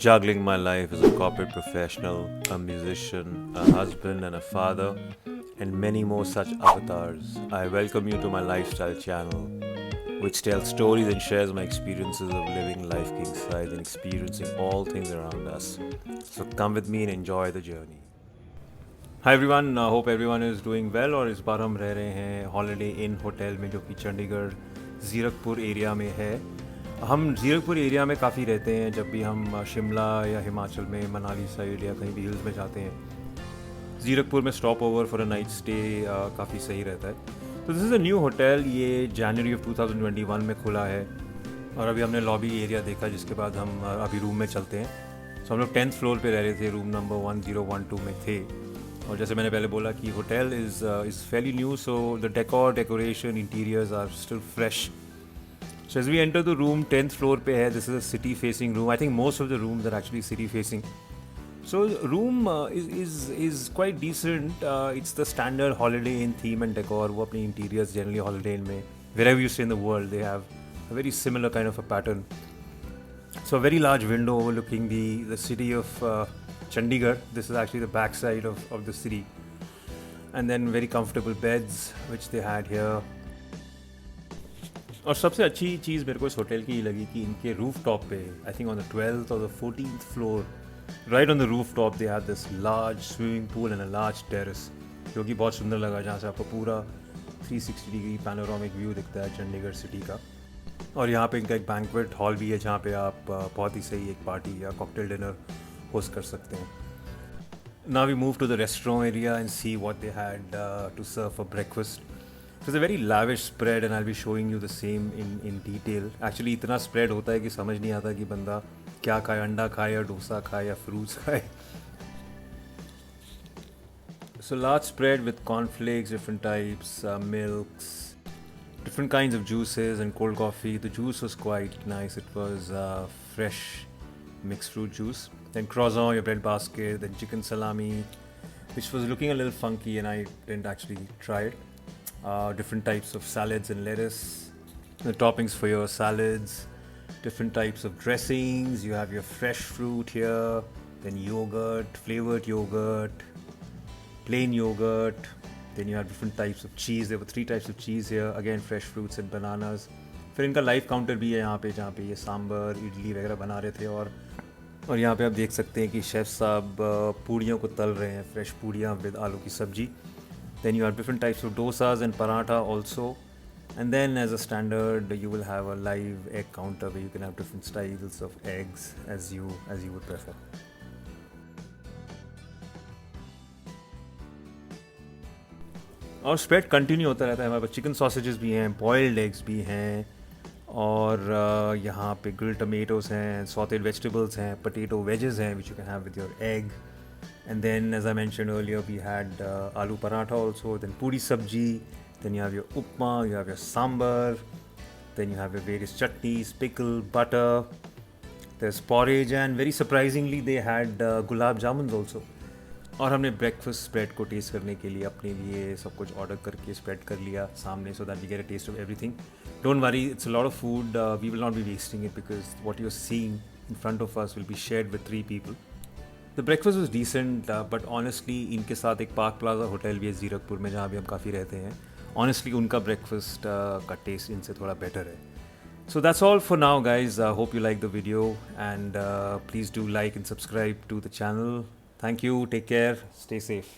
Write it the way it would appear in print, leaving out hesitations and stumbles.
juggling my life as a corporate professional, a musician, a husband, and a father, and many more such avatars. I welcome you to my lifestyle channel, which tells stories and shares my experiences of living life king size and experiencing all things around us. So come with me and enjoy the journey. Hi everyone, hope everyone is doing well. और इस बार हम रह रहे हैं holiday इन hotel में, जो कि Chandigarh Zirakpur area में है. हम ज़ीरकपुर एरिया में काफ़ी रहते हैं जब भी हम शिमला या हिमाचल में, मनाली साइड या कहीं भी हिल्स में जाते हैं. ज़ीरकपुर में stop over for a night stay काफ़ी सही रहता है. तो this is a new hotel. ये जनवरी ऑफ 2021 में खुला है और अभी हमने लॉबी एरिया देखा, जिसके बाद हम अभी रूम में चलते हैं. तो हम लोग 10th फ्लोर पे रह रहे थे, रूम नंबर 1012 में थे. और जैसे मैंने पहले बोला कि hotel is fairly new, so the decoration, interiors are still fresh. So as we enter the room, 10th floor पे है. This is a city facing room. I think most of the rooms are actually city facing. So the room is quite decent. It's the standard Holiday Inn theme and decor. वो अपनी interiors generally Holiday Inn में, wherever you stay in the world, they have a very similar kind of a pattern. So a very large window overlooking the city of Chandigarh. This is actually the back side of the city. And then very comfortable beds which they had here. और सबसे अच्छी चीज़ मेरे को इस hotel की ये लगी कि इनके रूफ टॉप पे, I think on the 12th और the 14th floor, right on the roof top they have this large swimming pool and a large terrace, जो कि बहुत सुंदर लगा, जहाँ से आपको पूरा 360 डिग्री पैनोरामिक व्यू दिखता है चंडीगढ़ सिटी का. और यहाँ पे इनका एक बैंक्वेट हॉल भी है, जहाँ पे आप बहुत ही सही एक पार्टी या कॉकटेल डिनर होस्ट कर सकते हैं. Now we move to the restaurant area and see what they had to serve for breakfast. So it's a very lavish spread and I'll be showing you the same in detail. Actually इतना spread होता है कि समझ नहीं आता कि बंदा क्या खाए, अंडा खाए या डोसा खाए या फ्रूट्स खाए. So large spread with cornflakes, different types, milks, different kinds of juices and cold coffee. The juice was quite nice. It was fresh mixed fruit juice. Then croissant, your bread basket, then chicken salami, which was looking a little funky and I didn't actually try it. Different types of salads and lettuce, the toppings for your salads, different types of dressings. You have your fresh fruit here, then yogurt, flavored yogurt, plain yogurt. Then you have different types of cheese. There were 3 types of cheese here, again fresh fruits and bananas. फिर इनका live counter भी है यहाँ पे, जहाँ पे ये सांभर, इडली वगैरह बना रहे थे. और यहाँ पे आप देख सकते हैं कि शेफ़ साहब पूड़ियों को तल रहे हैं, फ्रेश पूड़ियाँ विद आलू की सब्जी. Then you have different types of dosas and paratha also. And then as a standard, you will have a live egg counter where you can have different styles of eggs as you would prefer. और spread continue होता रहता है. हमारे पास chicken sausages भी हैं, boiled eggs भी हैं, और यहाँ पे ग्रिल्ड टमेटोज़ हैं, सॉटेड वेजिटेबल्स हैं, पोटैटो वेजेस हैं which you can have with your egg. And then, as I mentioned earlier, we had aloo paratha also, then puri sabji, then you have your upma, you have your sambar, then you have your various chutneys, pickle, butter, there's porridge, and very surprisingly they had gulab jamuns also. और हमने breakfast spread को test करने के लिए अपने लिए सब कुछ ऑर्डर करके स्प्रेड कर लिया सामने, so that we get a taste of everything. Don't worry, it's a lot of food. We will not be wasting it because what you are seeing in front of us will be shared with 3 people. The breakfast was decent, but honestly इनके साथ एक park plaza hotel भी है ज़ीरकपुर में, जहाँ भी हम काफ़ी रहते हैं. ऑनेस्टली उनका ब्रेकफास्ट का टेस्ट इनसे थोड़ा बेटर है. So that's all for now, guys. Hope you like the video, and please do like and subscribe to the channel. Thank you. Take care. Stay safe.